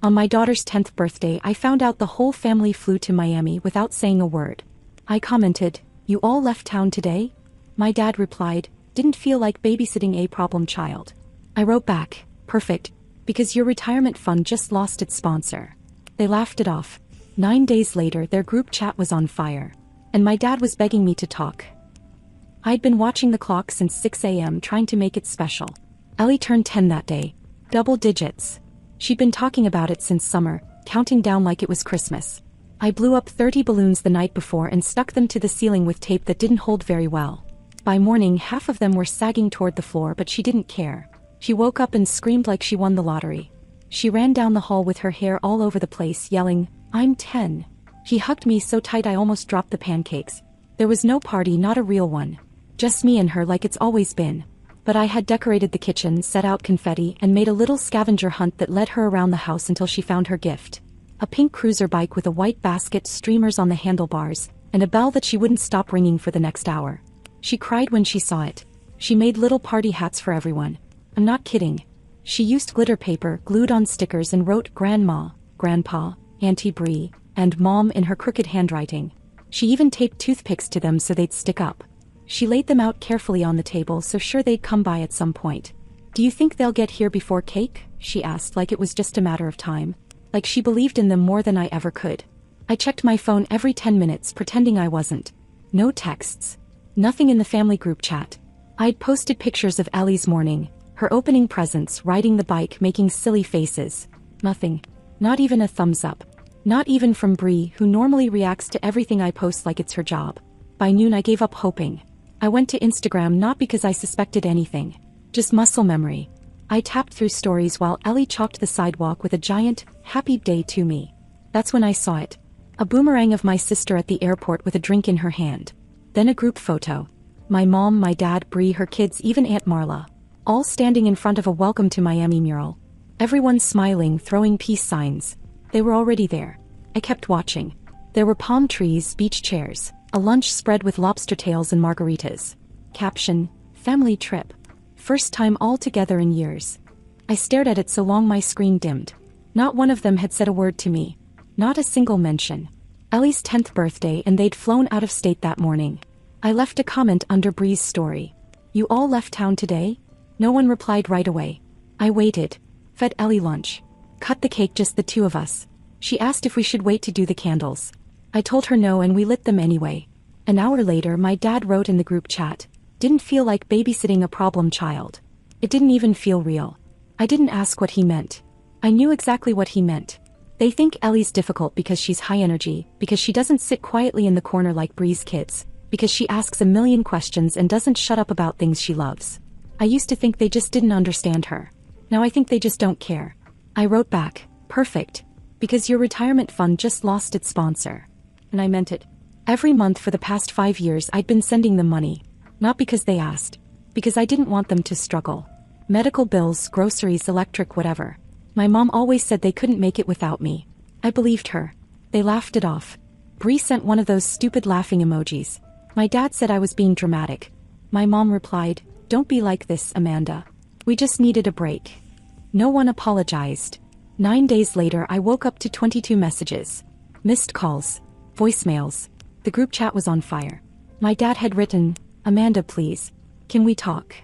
On my daughter's 10th birthday, I found out the whole family flew to Miami without saying a word. I commented, "You all left town today?" My dad replied, "Didn't feel like babysitting a problem child." I wrote back, "Perfect, because your retirement fund just lost its sponsor." They laughed it off. 9 days later, their group chat was on fire. And my dad was begging me to talk. I'd been watching the clock since 6 a.m. trying to make it special. Ellie turned 10 that day. Double digits. She'd been talking about it since summer, counting down like it was Christmas. I blew up 30 balloons the night before and stuck them to the ceiling with tape that didn't hold very well. By morning, half of them were sagging toward the floor, but she didn't care. She woke up and screamed like she won the lottery. She ran down the hall with her hair all over the place, yelling, "I'm 10. She hugged me so tight I almost dropped the pancakes. There was no party, not a real one. Just me and her like it's always been. But I had decorated the kitchen, set out confetti, and made a little scavenger hunt that led her around the house until she found her gift. A pink cruiser bike with a white basket, streamers on the handlebars, and a bell that she wouldn't stop ringing for the next hour. She cried when she saw it. She made little party hats for everyone. I'm not kidding. She used glitter paper, glued on stickers, and wrote Grandma, Grandpa, Auntie Bree, and Mom in her crooked handwriting. She even taped toothpicks to them so they'd stick up. She laid them out carefully on the table so sure they'd come by at some point. "Do you think they'll get here before cake?" she asked, like it was just a matter of time. Like she believed in them more than I ever could. I checked my phone every 10 minutes, pretending I wasn't. No texts. Nothing in the family group chat. I'd posted pictures of Ellie's morning, her opening presents, riding the bike, making silly faces. Nothing. Not even a thumbs up. Not even from Bree, who normally reacts to everything I post like it's her job. By noon I gave up hoping. I went to Instagram not because I suspected anything. Just muscle memory. I tapped through stories while Ellie chalked the sidewalk with a giant, "Happy day to me." That's when I saw it. A boomerang of my sister at the airport with a drink in her hand. Then a group photo. My mom, my dad, Bree, her kids, even Aunt Marla. All standing in front of a "Welcome to Miami" mural. Everyone smiling, throwing peace signs. They were already there. I kept watching. There were palm trees, beach chairs, a lunch spread with lobster tails and margaritas. Caption, "Family trip. First time all together in years." I stared at it so long my screen dimmed. Not one of them had said a word to me. Not a single mention. Ellie's 10th birthday and they'd flown out of state that morning. I left a comment under Bree's story. "You all left town today?" No one replied right away. I waited. Fed Ellie lunch. Cut the cake, just the two of us. She asked if we should wait to do the candles. I told her no and we lit them anyway. An hour later my dad wrote in the group chat, "Didn't feel like babysitting a problem child." It didn't even feel real. I didn't ask what he meant. I knew exactly what he meant. They think Ellie's difficult because she's high energy, because she doesn't sit quietly in the corner like Bree's kids, because she asks a million questions and doesn't shut up about things she loves. I used to think they just didn't understand her. Now I think they just don't care. I wrote back, "Perfect. Because your retirement fund just lost its sponsor." And I meant it. Every month for the past 5 years I'd been sending them money. Not because they asked. Because I didn't want them to struggle. Medical bills, groceries, electric, whatever. My mom always said they couldn't make it without me. I believed her. They laughed it off. Bree sent one of those stupid laughing emojis. My dad said I was being dramatic. My mom replied, "Don't be like this, Amanda. We just needed a break." No one apologized. 9 days later I woke up to 22 messages. Missed calls. Voicemails. The group chat was on fire. My dad had written, "Amanda, please. Can we talk?"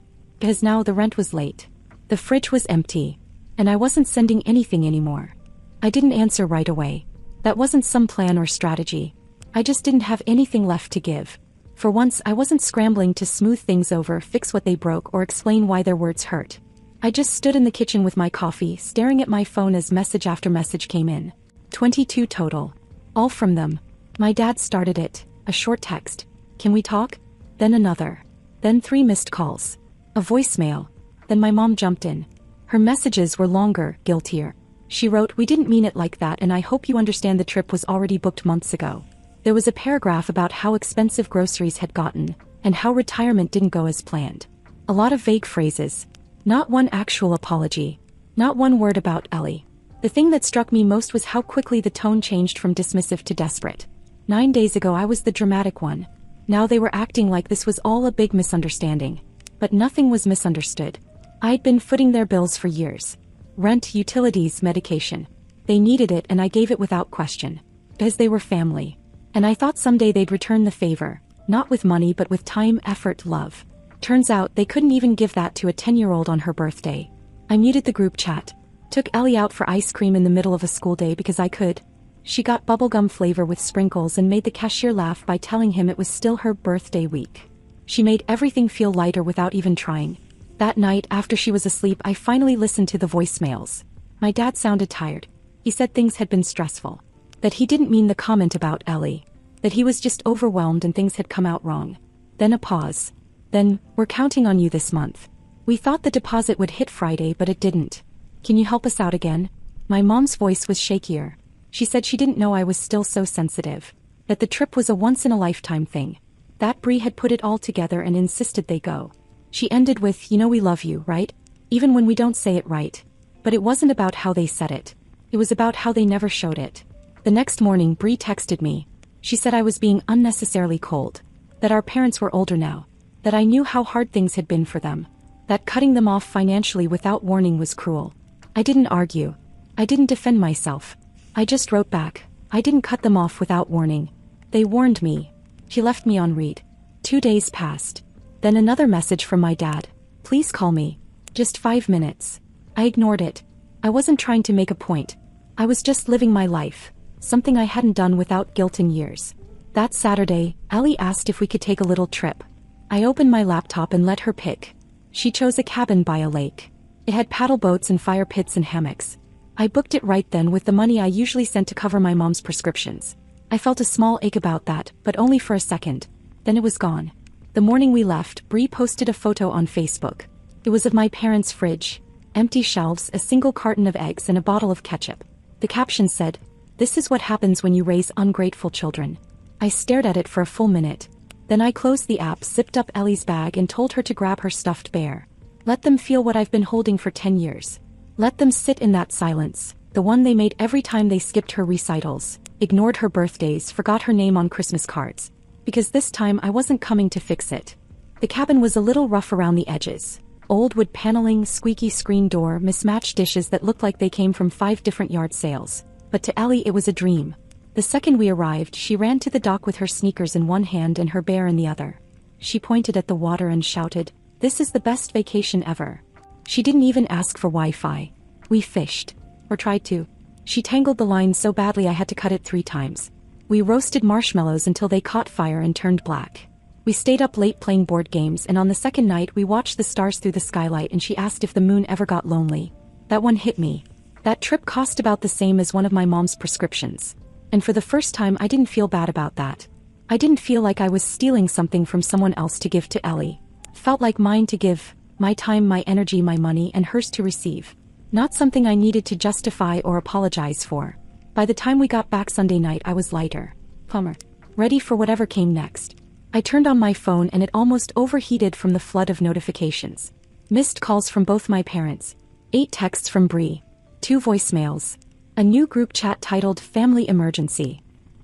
Because now the rent was late. The fridge was empty. And I wasn't sending anything anymore. I didn't answer right away. That wasn't some plan or strategy. I just didn't have anything left to give. For once I wasn't scrambling to smooth things over, fix what they broke, or explain why their words hurt. I just stood in the kitchen with my coffee, staring at my phone as message after message came in. 22 total. All from them. My dad started it, a short text. "Can we talk?" Then another. Then 3 missed calls. A voicemail. Then my mom jumped in. Her messages were longer, guiltier. She wrote, "We didn't mean it like that and I hope you understand the trip was already booked months ago." There was a paragraph about how expensive groceries had gotten, and how retirement didn't go as planned. A lot of vague phrases. Not one actual apology. Not one word about Ellie. The thing that struck me most was how quickly the tone changed from dismissive to desperate. 9 days ago I was the dramatic one. Now they were acting like this was all a big misunderstanding. But nothing was misunderstood. I'd been footing their bills for years. Rent, utilities, medication. They needed it and I gave it without question. Because they were family. And I thought someday they'd return the favor, not with money but with time, effort, love. Turns out they couldn't even give that to a 10-year-old on her birthday. I muted the group chat. Took Ellie out for ice cream in the middle of a school day because I could. She got bubblegum flavor with sprinkles and made the cashier laugh by telling him it was still her birthday week. She made everything feel lighter without even trying. That night, after she was asleep, I finally listened to the voicemails. My dad sounded tired. He said things had been stressful. That he didn't mean the comment about Ellie. That he was just overwhelmed and things had come out wrong. Then a pause. Then, "We're counting on you this month. We thought the deposit would hit Friday but it didn't. Can you help us out again?" My mom's voice was shakier. She said she didn't know I was still so sensitive. That the trip was a once-in-a-lifetime thing. That Bree had put it all together and insisted they go. She ended with, "You know we love you, right? Even when we don't say it right." But it wasn't about how they said it. It was about how they never showed it. The next morning, Bree texted me. She said I was being unnecessarily cold. That our parents were older now. That I knew how hard things had been for them. That cutting them off financially without warning was cruel. I didn't argue. I didn't defend myself. I just wrote back, "I didn't cut them off without warning. They warned me." She left me on read. 2 days passed. Then another message from my dad. "Please call me. Just 5 minutes." I ignored it. I wasn't trying to make a point. I was just living my life. Something I hadn't done without guilt in years. That Saturday, Ellie asked if we could take a little trip. I opened my laptop and let her pick. She chose a cabin by a lake. It had paddle boats and fire pits and hammocks. I booked it right then with the money I usually sent to cover my mom's prescriptions. I felt a small ache about that, but only for a second. Then it was gone. The morning we left, Bree posted a photo on Facebook. It was of my parents' fridge. Empty shelves, a single carton of eggs and a bottle of ketchup. The caption said, "This is what happens when you raise ungrateful children." I stared at it for a full minute. Then I closed the app, zipped up Ellie's bag and told her to grab her stuffed bear. Let them feel what I've been holding for 10 years. Let them sit in that silence, the one they made every time they skipped her recitals, ignored her birthdays, forgot her name on Christmas cards. Because this time I wasn't coming to fix it. The cabin was a little rough around the edges. Old wood paneling, squeaky screen door, mismatched dishes that looked like they came from 5 different yard sales. But to Ellie it was a dream. The second we arrived, she ran to the dock with her sneakers in one hand and her bear in the other. She pointed at the water and shouted, "This is the best vacation ever." She didn't even ask for Wi-Fi. We fished. Or tried to. She tangled the line so badly I had to cut it 3 times. We roasted marshmallows until they caught fire and turned black. We stayed up late playing board games, and on the second night we watched the stars through the skylight and she asked if the moon ever got lonely. That one hit me. That trip cost about the same as one of my mom's prescriptions. And for the first time I didn't feel bad about that. I didn't feel like I was stealing something from someone else to give to Ellie. Felt like mine to give, my time, my energy, my money, and hers to receive. Not something I needed to justify or apologize for. By the time we got back Sunday night I was lighter. Plumber. Ready for whatever came next. I turned on my phone and it almost overheated from the flood of notifications. Missed calls from both my parents. 8 texts from Bree. 2 voicemails. A new group chat titled Family Emergency.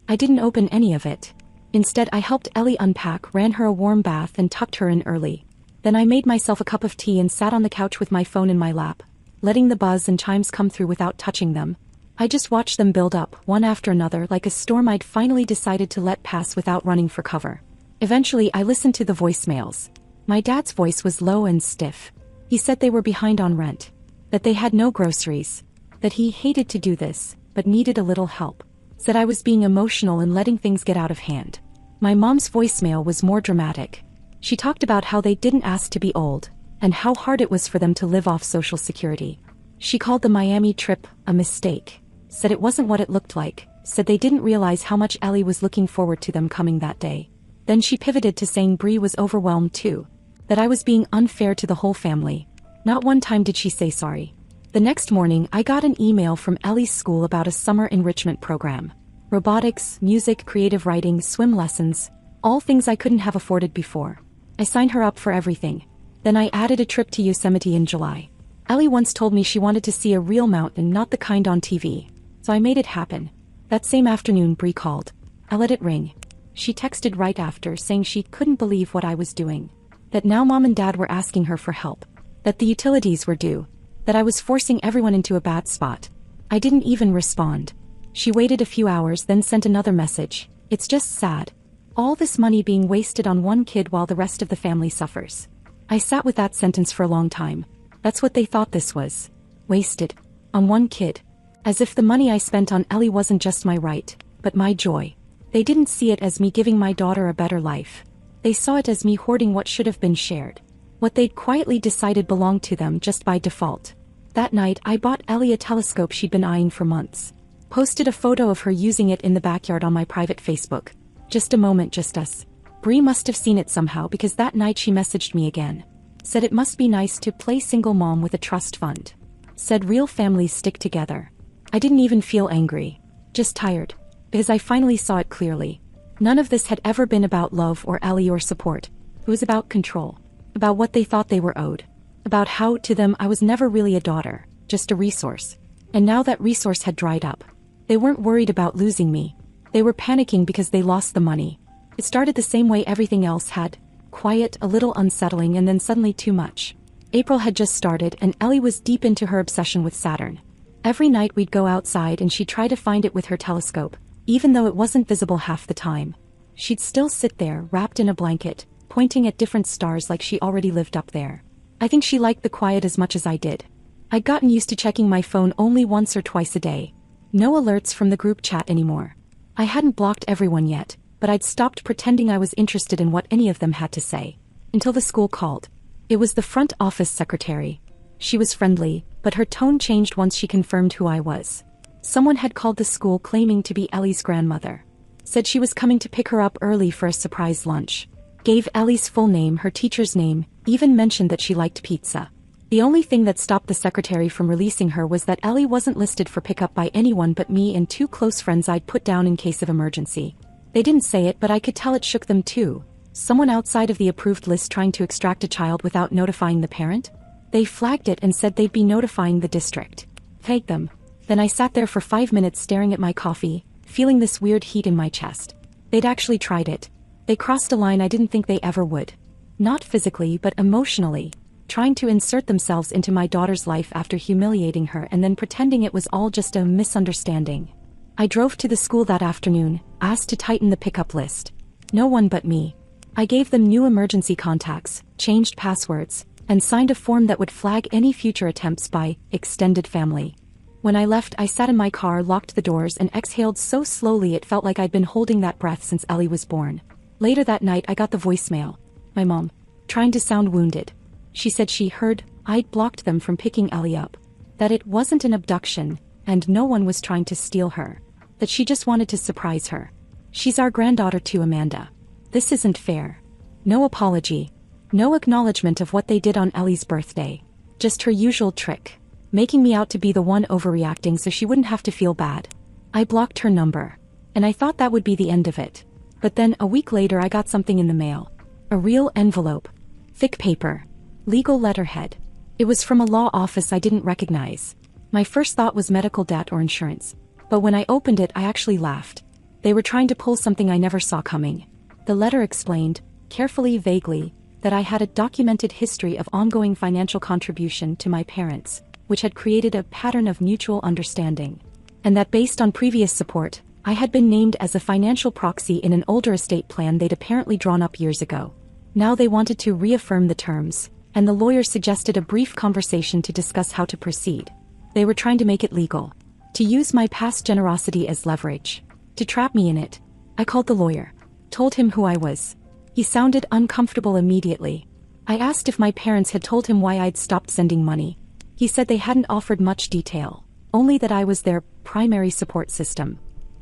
I didn't open any of it. Instead I helped Ellie unpack, ran her a warm bath and tucked her in early. Then I made myself a cup of tea and sat on the couch with my phone in my lap, letting the buzz and chimes come through without touching them. I just watched them build up, one after another, like a storm I'd finally decided to let pass without running for cover. Eventually I listened to the voicemails. My dad's voice was low and stiff. He said they were behind on rent. That they had no groceries. That he hated to do this, but needed a little help. Said I was being emotional and letting things get out of hand. My mom's voicemail was more dramatic. She talked about how they didn't ask to be old, and how hard it was for them to live off Social Security. She called the Miami trip a mistake. Said it wasn't what it looked like. Said they didn't realize how much Ellie was looking forward to them coming that day. Then she pivoted to saying Bree was overwhelmed too. That I was being unfair to the whole family. Not one time did she say sorry. The next morning I got an email from Ellie's school about a summer enrichment program. Robotics, music, creative writing, swim lessons. All things I couldn't have afforded before. I signed her up for everything. Then I added a trip to Yosemite in July. Ellie once told me she wanted to see a real mountain, not the kind on TV. So I made it happen. That same afternoon Bree called. I let it ring. She texted right after saying she couldn't believe what I was doing. That now Mom and Dad were asking her for help. That the utilities were due. That I was forcing everyone into a bad spot. I didn't even respond. She waited a few hours, then sent another message. It's just sad. All this money being wasted on one kid while the rest of the family suffers. I sat with that sentence for a long time. That's what they thought this was. Wasted. On one kid. As if the money I spent on Ellie wasn't just my right, but my joy. They didn't see it as me giving my daughter a better life. They saw it as me hoarding what should have been shared. What they'd quietly decided belonged to them just by default. That night, I bought Ellie a telescope she'd been eyeing for months. Posted a photo of her using it in the backyard on my private Facebook. Just a moment, just us. Bree must have seen it somehow because that night she messaged me again. Said it must be nice to play single mom with a trust fund. Said real families stick together. I didn't even feel angry. Just tired. Because I finally saw it clearly. None of this had ever been about love or Ellie or support. It was about control. About what they thought they were owed. About how, to them, I was never really a daughter, just a resource. And now that resource had dried up. They weren't worried about losing me. They were panicking because they lost the money. It started the same way everything else had. Quiet, a little unsettling, and then suddenly too much. April had just started and Ellie was deep into her obsession with Saturn. Every night we'd go outside and she'd try to find it with her telescope, even though it wasn't visible half the time. She'd still sit there, wrapped in a blanket, pointing at different stars like she already lived up there. I think she liked the quiet as much as I did. I'd gotten used to checking my phone only once or twice a day. No alerts from the group chat anymore. I hadn't blocked everyone yet, but I'd stopped pretending I was interested in what any of them had to say. Until the school called. It was the front office secretary. She was friendly, but her tone changed once she confirmed who I was. Someone had called the school claiming to be Ellie's grandmother. Said she was coming to pick her up early for a surprise lunch. Gave Ellie's full name, her teacher's name, even mentioned that she liked pizza. The only thing that stopped the secretary from releasing her was that Ellie wasn't listed for pickup by anyone but me and two close friends I'd put down in case of emergency. They didn't say it, but I could tell it shook them too. Someone outside of the approved list trying to extract a child without notifying the parent? They flagged it and said they'd be notifying the district. Tagged them. Then I sat there for 5 minutes staring at my coffee, feeling this weird heat in my chest. They'd actually tried it. They crossed a line I didn't think they ever would. Not physically, but emotionally. Trying to insert themselves into my daughter's life after humiliating her and then pretending it was all just a misunderstanding. I drove to the school that afternoon, asked to tighten the pickup list. No one but me. I gave them new emergency contacts, changed passwords, and signed a form that would flag any future attempts by extended family. When I left, I sat in my car, locked the doors, and exhaled so slowly it felt like I'd been holding that breath since Ellie was born. Later that night, I got the voicemail. My mom. Trying to sound wounded. She said she heard I'd blocked them from picking Ellie up. That it wasn't an abduction, and no one was trying to steal her. That she just wanted to surprise her. She's our granddaughter too, Amanda. This isn't fair. No apology. No acknowledgement of what they did on Ellie's birthday. Just her usual trick. Making me out to be the one overreacting so she wouldn't have to feel bad. I blocked her number. And I thought that would be the end of it. But then, a week later, I got something in the mail. A real envelope. Thick paper. Legal letterhead. It was from a law office I didn't recognize. My first thought was medical debt or insurance. But when I opened it, I actually laughed. They were trying to pull something I never saw coming. The letter explained, carefully, vaguely, that I had a documented history of ongoing financial contribution to my parents, which had created a pattern of mutual understanding. And that based on previous support, I had been named as a financial proxy in an older estate plan they'd apparently drawn up years ago. Now they wanted to reaffirm the terms, and the lawyer suggested a brief conversation to discuss how to proceed. They were trying to make it legal. To use my past generosity as leverage. To trap me in it. I called the lawyer. Told him who I was. He sounded uncomfortable immediately. I asked if my parents had told him why I'd stopped sending money. He said they hadn't offered much detail, only that I was their primary support system.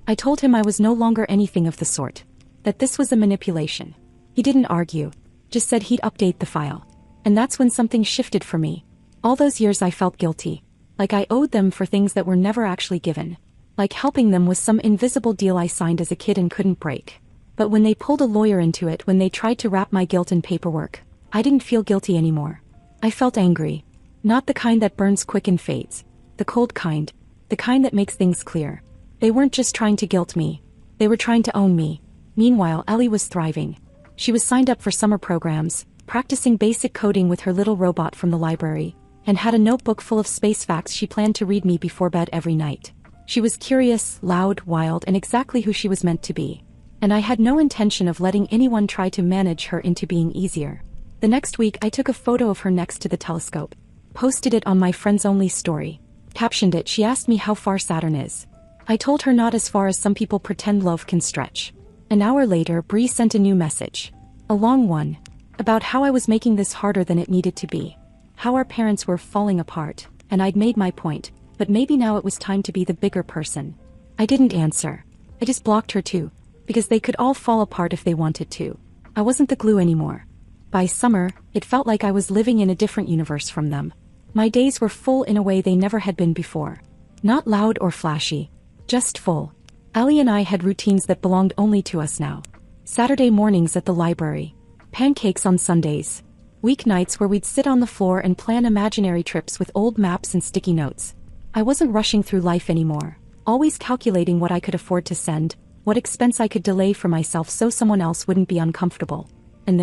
I told him I was no longer anything of the sort. That this was a manipulation. He didn't argue. Just said he'd update the file. And that's when something shifted for me. All those years I felt guilty. Like I owed them for things that were never actually given. Like helping them was some invisible deal I signed as a kid and couldn't break. But when they pulled a lawyer into it, when they tried to wrap my guilt in paperwork, I didn't feel guilty anymore. I felt angry. Not the kind that burns quick and fades. The cold kind. The kind that makes things clear. They weren't just trying to guilt me. They were trying to own me. Meanwhile, Ellie was thriving. She was signed up for summer programs, practicing basic coding with her little robot from the library, and had a notebook full of space facts she planned to read me before bed every night. She was curious, loud, wild, and exactly who she was meant to be. And I had no intention of letting anyone try to manage her into being easier. The next week I took a photo of her next to the telescope, posted it on my friends only story, captioned it. She asked me how far Saturn is. I told her not as far as some people pretend love can stretch. An hour later, Bree sent a new message. A long one. About how I was making this harder than it needed to be. How our parents were falling apart, and I'd made my point, but maybe now it was time to be the bigger person. I didn't answer. I just blocked her too, because they could all fall apart if they wanted to. I wasn't the glue anymore. By summer, it felt like I was living in a different universe from them. My days were full in a way they never had been before. Not loud or flashy, just full. Ellie and I had routines that belonged only to us now. Saturday mornings at the library. Pancakes on Sundays. Weeknights where we'd sit on the floor and plan imaginary trips with old maps and sticky notes. I wasn't rushing through life anymore, always calculating what I could afford to send, what expense I could delay for myself so someone else wouldn't be uncomfortable. And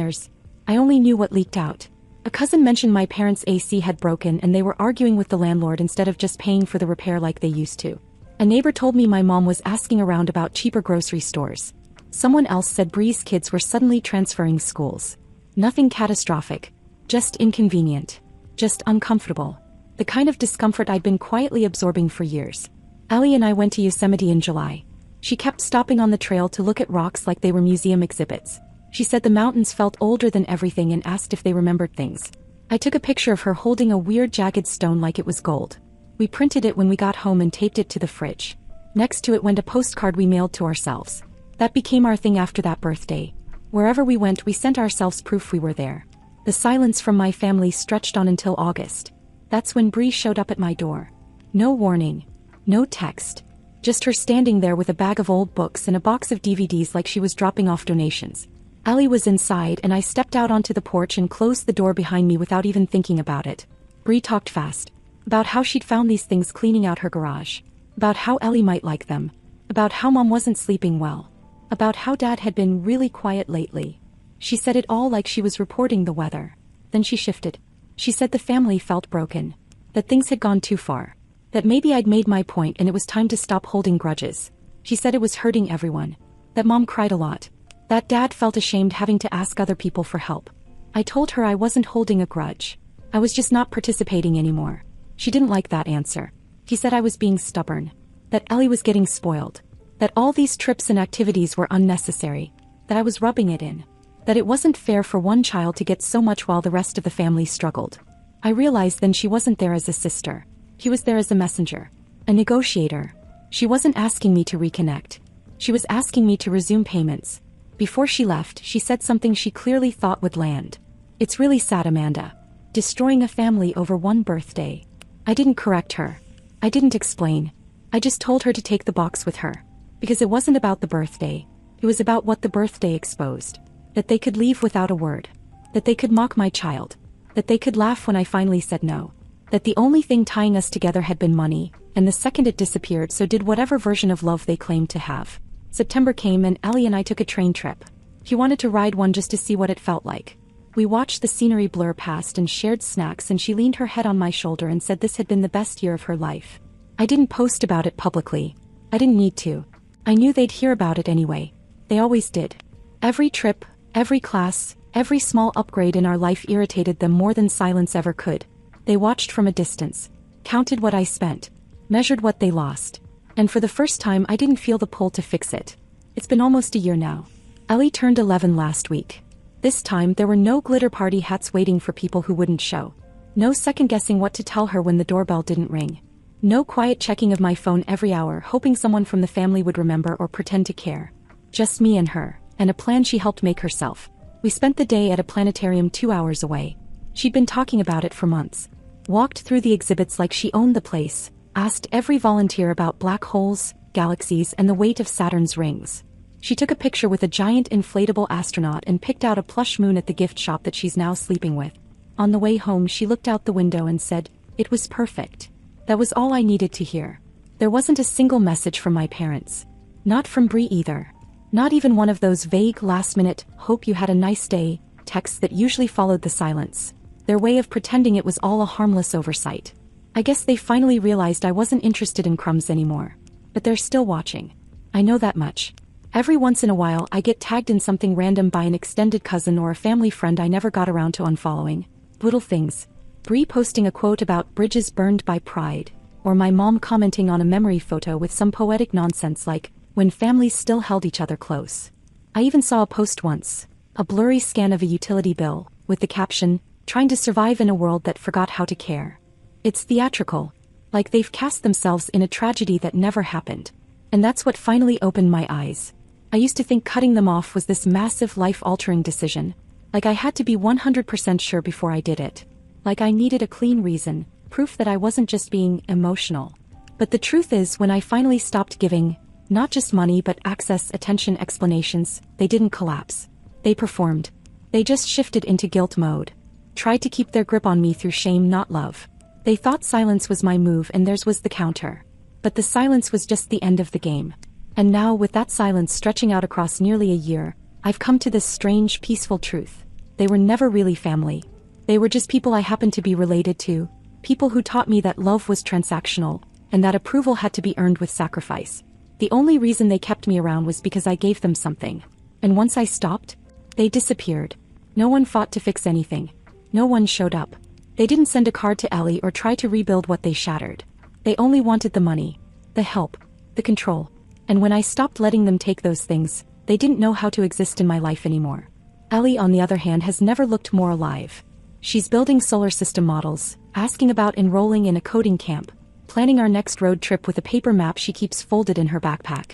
I only knew what leaked out. A cousin mentioned my parents' AC had broken and they were arguing with the landlord instead of just paying for the repair like they used to. A neighbor told me my mom was asking around about cheaper grocery stores. Someone else said Bree's kids were suddenly transferring schools. Nothing catastrophic. Just inconvenient. Just uncomfortable. The kind of discomfort I'd been quietly absorbing for years. Ellie and I went to Yosemite in July. She kept stopping on the trail to look at rocks like they were museum exhibits. She said the mountains felt older than everything and asked if they remembered things. I took a picture of her holding a weird jagged stone like it was gold. We printed it when we got home and taped it to the fridge. Next to it went a postcard we mailed to ourselves. That became our thing after that birthday. Wherever we went, we sent ourselves proof we were there. The silence from my family stretched on until August. That's when Bree showed up at my door. No warning. No text. Just her standing there with a bag of old books and a box of DVDs like she was dropping off donations. Ellie was inside and I stepped out onto the porch and closed the door behind me without even thinking about it. Bree talked fast. About how she'd found these things cleaning out her garage. About how Ellie might like them. About how Mom wasn't sleeping well. About how Dad had been really quiet lately. She said it all like she was reporting the weather. Then she shifted. She said the family felt broken. That things had gone too far. That maybe I'd made my point and it was time to stop holding grudges. She said it was hurting everyone. That Mom cried a lot. That Dad felt ashamed having to ask other people for help. I told her I wasn't holding a grudge. I was just not participating anymore. She didn't like that answer. She said I was being stubborn. That Ellie was getting spoiled. That all these trips and activities were unnecessary. That I was rubbing it in. That it wasn't fair for one child to get so much while the rest of the family struggled. I realized then she wasn't there as a sister. She was there as a messenger. A negotiator. She wasn't asking me to reconnect. She was asking me to resume payments. Before she left, she said something she clearly thought would land. It's really sad, Amanda. Destroying a family over one birthday. I didn't correct her. I didn't explain. I just told her to take the box with her. Because it wasn't about the birthday. It was about what the birthday exposed. That they could leave without a word. That they could mock my child. That they could laugh when I finally said no. That the only thing tying us together had been money, and the second it disappeared, so did whatever version of love they claimed to have. September came and Ellie and I took a train trip. She wanted to ride one just to see what it felt like. We watched the scenery blur past and shared snacks, and she leaned her head on my shoulder and said this had been the best year of her life. I didn't post about it publicly. I didn't need to. I knew they'd hear about it anyway. They always did. Every trip, every class, every small upgrade in our life irritated them more than silence ever could. They watched from a distance, counted what I spent, measured what they lost. And for the first time I didn't feel the pull to fix it. It's been almost a year now. Ellie turned 11 last week. This time there were no glitter party hats waiting for people who wouldn't show. No second guessing what to tell her when the doorbell didn't ring. No quiet checking of my phone every hour hoping someone from the family would remember or pretend to care. Just me and her, and a plan she helped make herself. We spent the day at a planetarium 2 hours away. She'd been talking about it for months. Walked through the exhibits like she owned the place. Asked every volunteer about black holes, galaxies, and the weight of Saturn's rings. She took a picture with a giant inflatable astronaut and picked out a plush moon at the gift shop that she's now sleeping with. On the way home she looked out the window and said, "It was perfect." That was all I needed to hear. There wasn't a single message from my parents. Not from Bree either. Not even one of those vague last-minute, "hope you had a nice day," texts that usually followed the silence. their way of pretending it was all a harmless oversight. I guess they finally realized I wasn't interested in crumbs anymore. But they're still watching. I know that much. Every once in a while I get tagged in something random by an extended cousin or a family friend I never got around to unfollowing. Little things. Bree posting a quote about bridges burned by pride, or my mom commenting on a memory photo with some poetic nonsense like, when families still held each other close. I even saw a post once, a blurry scan of a utility bill, with the caption, trying to survive in a world that forgot how to care. It's theatrical, like they've cast themselves in a tragedy that never happened. And that's what finally opened my eyes. I used to think cutting them off was this massive life-altering decision, like I had to be 100% sure before I did it. Like I needed a clean reason, proof that I wasn't just being emotional. But the truth is, when I finally stopped giving, not just money but access, attention, explanations, they didn't collapse. They performed. They just shifted into guilt mode. Tried to keep their grip on me through shame, not love. They thought silence was my move and theirs was the counter. But the silence was just the end of the game. And now, with that silence stretching out across nearly a year, I've come to this strange, peaceful truth. They were never really family. They were just people I happened to be related to, people who taught me that love was transactional, and that approval had to be earned with sacrifice. The only reason they kept me around was because I gave them something. And once I stopped, they disappeared. No one fought to fix anything. No one showed up. They didn't send a card to Ellie or try to rebuild what they shattered. They only wanted the money, the help, the control. And when I stopped letting them take those things, they didn't know how to exist in my life anymore. Ellie, on the other hand, has never looked more alive. She's building solar system models, asking about enrolling in a coding camp, planning our next road trip with a paper map she keeps folded in her backpack.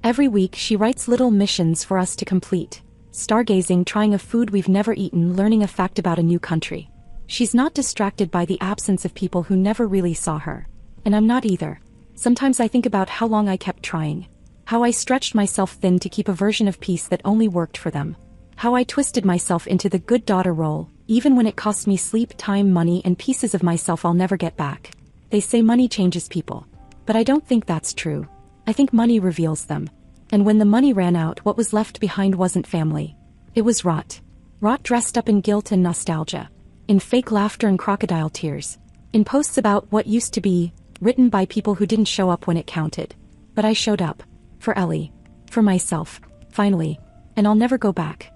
Every week she writes little missions for us to complete. Stargazing, trying a food we've never eaten, learning a fact about a new country. She's not distracted by the absence of people who never really saw her. And I'm not either. Sometimes I think about how long I kept trying. How I stretched myself thin to keep a version of peace that only worked for them. How I twisted myself into the good daughter role, even when it cost me sleep, time, money, and pieces of myself I'll never get back. They say money changes people. But I don't think that's true. I think money reveals them. And when the money ran out, what was left behind wasn't family. It was rot. Rot dressed up in guilt and nostalgia. In fake laughter and crocodile tears. In posts about what used to be, written by people who didn't show up when it counted. But I showed up. For Ellie. For myself. Finally. And I'll never go back.